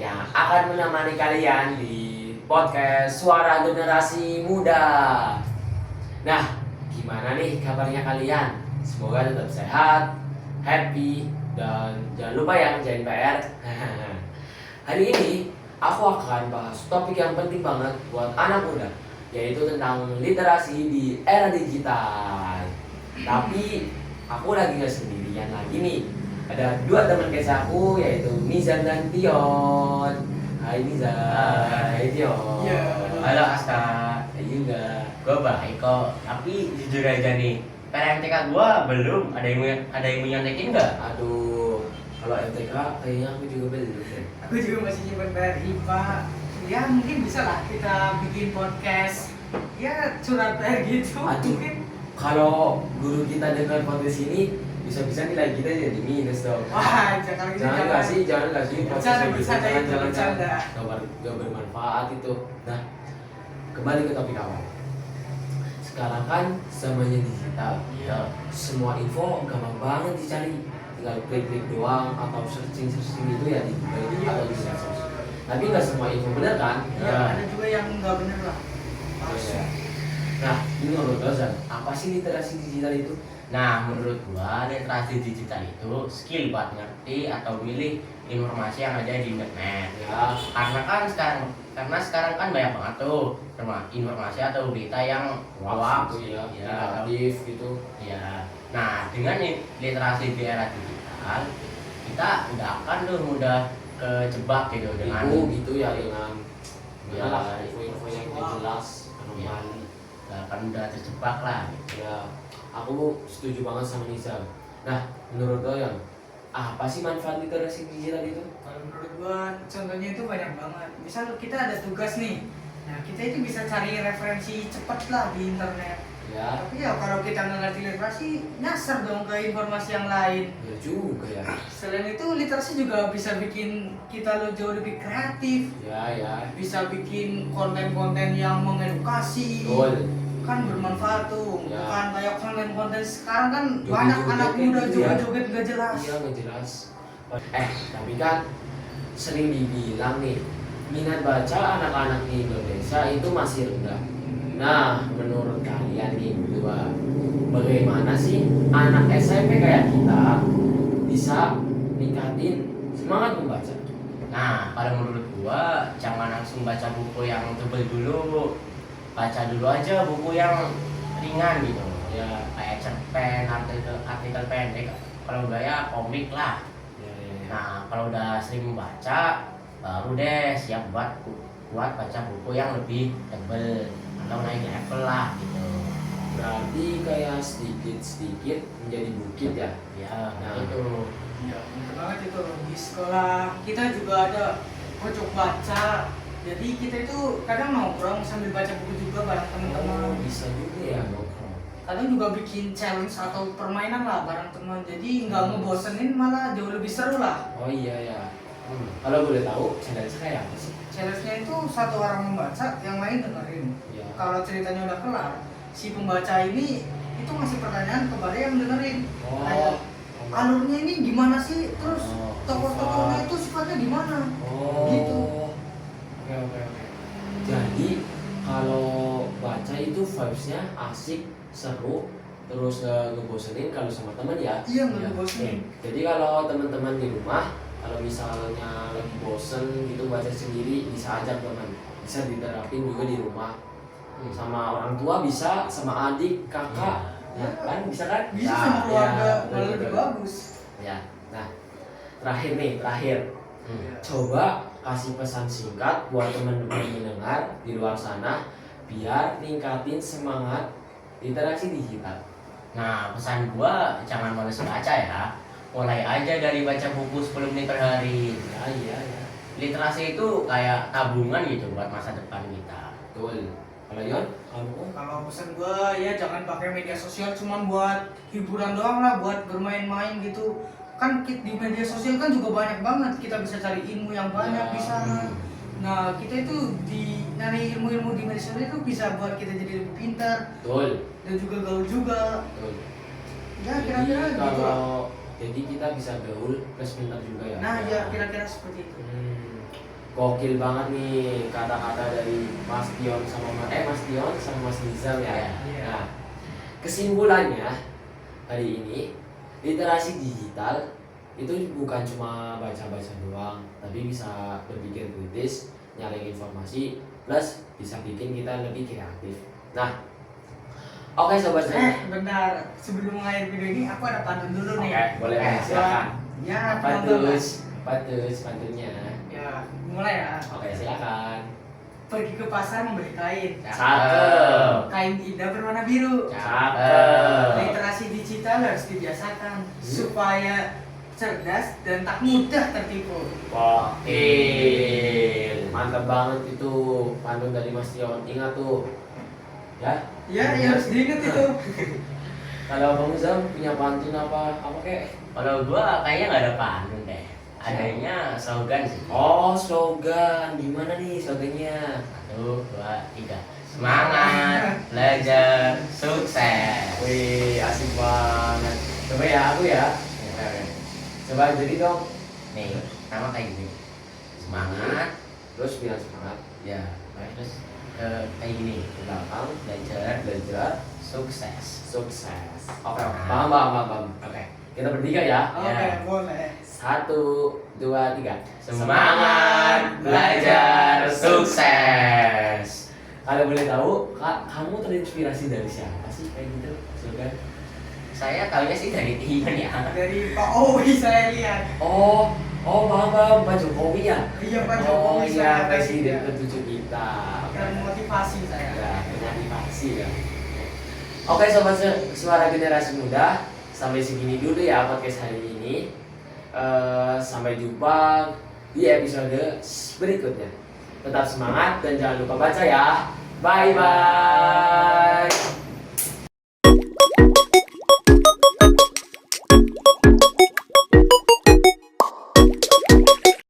yang akan menemani kalian di podcast Suara Generasi Muda. Nah, gimana nih kabarnya kalian? Semoga tetap sehat, happy, dan jangan lupa ya ngerjain PR. Hari ini aku akan bahas topik yang penting banget buat anak muda, yaitu tentang literasi di era digital. Tapi aku lagi gak sendirian lagi nih. Ada dua teman kisah aku, yaitu Nizam dan Tion. Hai Nizam, hai Tion. Halo Aska. Hai juga. Gue baik kok, tapi jujur aja nih, PRMTK gue belum. Ada yang mau nyontekin nggak? Aduh, kalau MTK kayaknya aku juga belum deh. Aku juga masih nyimpen PR IPA. Ya mungkin bisa lah kita bikin podcast. Ya curhat PR gitu. Aduh. Mungkin. Kalau guru kita dengar podcast ini, bisa-bisa nilai kita jadi minus dong. Wah, jangan gitu. Jangan nggak sih, jangan nggak sih podcast Jangan kayak gitu. bercanda itu, Jangan bercanda. nggak bermanfaat itu. Nah, kembali ke topik awal. Sekarang kan zamannya digital, Iya. semua info gampang banget dicari, tinggal klik-klik doang atau searching gitu ya di Google Iya. atau di medsos. Tapi nggak semua info benar kan? Ya, ada juga yang nggak bener lah. Iya. Nah, ini menurut Ozan, apa sih literasi digital itu? Nah, menurut gua literasi digital itu skill buat ngerti atau milih informasi yang ada di internet. Ya, Karena sekarang kan banyak banget tuh informasi atau berita yang hoax gitu ya, ya, negatif gitu. ya. Nah, dengan literasi di era digital, kita udah akan tuh mudah kejebak gitu dengan Gitu ya dengan Ya. lah info-info yang tidak jelas, Ya. anomali. akan mudah terjebak lah. Ya, aku setuju banget sama Nizam. Nah, menurut lo yang apa sih manfaat literasi digital itu? Kalau menurut gua contohnya itu banyak banget. Misal kita ada tugas nih. Nah, kita itu bisa cari referensi cepat lah di internet. Ya, Tapi ya kalau kita nggak ngerti literasi, nyasar dong ke informasi yang lain. ya juga ya. Selain itu literasi juga bisa bikin kita lo jauh lebih kreatif, Ya, bisa bikin konten-konten yang mengedukasi, betul. kan bermanfaat tuh. Ya. Bukan kayak konten-konten sekarang kan Joget-joget banyak anak kayak muda gitu juga ya. joget gak jelas. Iya, nggak jelas. Tapi kan sering dibilang nih, minat baca anak-anak di Indonesia itu masih rendah. Nah, menurut kalian nih berdua, bagaimana sih anak SMP kayak kita bisa ningkatin semangat membaca? Nah, kalau menurut gua jangan langsung baca buku yang tebel dulu. Baca dulu aja buku yang ringan gitu. Ya, kayak cerpen, artikel pendek. Kalau enggak ya komik lah. Ya. Nah, kalau udah sering membaca, baru deh siap buat baca buku yang lebih tebel atau naik level lah gitu. Berarti kayak sedikit-sedikit menjadi bukit ya? Ya, Nah. itu. Ya, bener banget itu. Di sekolah kita juga ada pojok baca. Jadi kita itu kadang nongkrong sambil baca buku juga bareng Oh, teman-teman. bisa juga ya nongkrong. Kadang juga bikin challenge atau permainan lah bareng teman. Jadi nggak ngebosenin, malah jauh lebih seru lah. Oh iya ya. Kalau boleh tahu, challenge kayak apa sih? Challenge-nya itu satu orang membaca, yang lain dengerin. Ya. Kalau ceritanya udah kelar, si pembaca ini itu ngasih pertanyaan kepada yang dengerin. Kayak alurnya ini gimana sih? Terus Oh, tokoh-tokohnya sifat. itu sifatnya gimana? Oh. Gitu. Oke. Jadi kalau baca itu vibes-nya asik, seru, terus gak ngebosenin kalau sama teman ya. Iya, nggak Iya. ngebosenin. Jadi kalau teman-teman di rumah, kalau misalnya lagi bosen gitu baca sendiri, bisa ajak teman, bisa diterapin juga di rumah. Sama orang tua bisa, sama adik, kakak, Iya. nah, kan bisa kan? Bisa Ya, sama keluarga, ya, malah lebih betul. bagus. Ya, nah terakhir, Hmm. coba kasih pesan singkat buat teman-teman mendengar di luar sana biar ningkatin semangat literasi digital. Nah, pesan gua jangan males baca ya. Mulai aja dari baca buku 10 menit per hari. Ya. Literasi itu kayak tabungan gitu buat masa depan kita. Betul. Kalau Yon, kamu? Kalau pesan gua ya jangan pakai media sosial cuman buat hiburan doang lah, buat bermain-main gitu. Kan di media sosial kan juga banyak banget, kita bisa cari ilmu yang banyak Ya. di sana. Nah, kita itu nyari ilmu-ilmu di media sosial itu bisa buat kita jadi lebih pintar Betul. dan juga gaul juga. Betul. Ya Jadi kira-kira gitu. kalau jadi kita bisa gaul plus pintar juga ya. Nah, ya kira-kira seperti itu. Gokil banget nih kata-kata dari Mas Tion sama Mas Nizam ya. Iya. Nah, kesimpulannya hari ini literasi digital itu bukan cuma baca-baca doang, tapi bisa berpikir kritis, nyari informasi, plus bisa bikin kita lebih kreatif. Nah, oke sobat Bentar, sebelum mengakhiri video ini aku ada pantun dulu nih. Oke, boleh silakan. Ya, Apa teman-teman. tuh pantunnya? Ya, mulai ya. Oke, silakan. Pergi ke pasar membeli kain. Cakep. Kain indah berwarna biru. Cakep. Literasi digital harus dibiasakan supaya cerdas dan tak mudah tertipu. Gokil. Mantap banget itu pantun dari Mas Tion. Ingat tuh. Ya. Ya, harus diingat itu. Kalau Bang Zam punya pantun apa kek? Kalau gua kayaknya nggak ada pantun deh. Adanya slogan sih. Oh, slogan. Gimana nih slogannya? 1, 2, 3. Semangat, belajar, sukses. Wih, asik banget. Coba ya aku ya. Coba jadi dong. Nih, sama kayak gini. Semangat, Terus bilang semangat. ya. Terus kayak gini. Ke belakang, Belajar, sukses. sukses. Oke, paham. Oke, kita bertiga ya. Oke, boleh. 1, 2, 3. Semangat, belajar, sukses. Kalau boleh tahu, kamu terinspirasi dari siapa sih kayak gitu? Slogan? Saya tahunya sih dari Ian ya. Dari Pak Owi saya lihat. Oh, paham, Pak Jokowi ya? Iya, Pak Oh Jokowi iya, saya presiden lihat. ke-7 kita. Dan motivasi saya. Ya, motivasi ya. Oke sobat suara generasi muda, sampai segini dulu ya podcast hari ini. Sampai jumpa di episode berikutnya. Tetap semangat dan jangan lupa baca ya. Bye bye.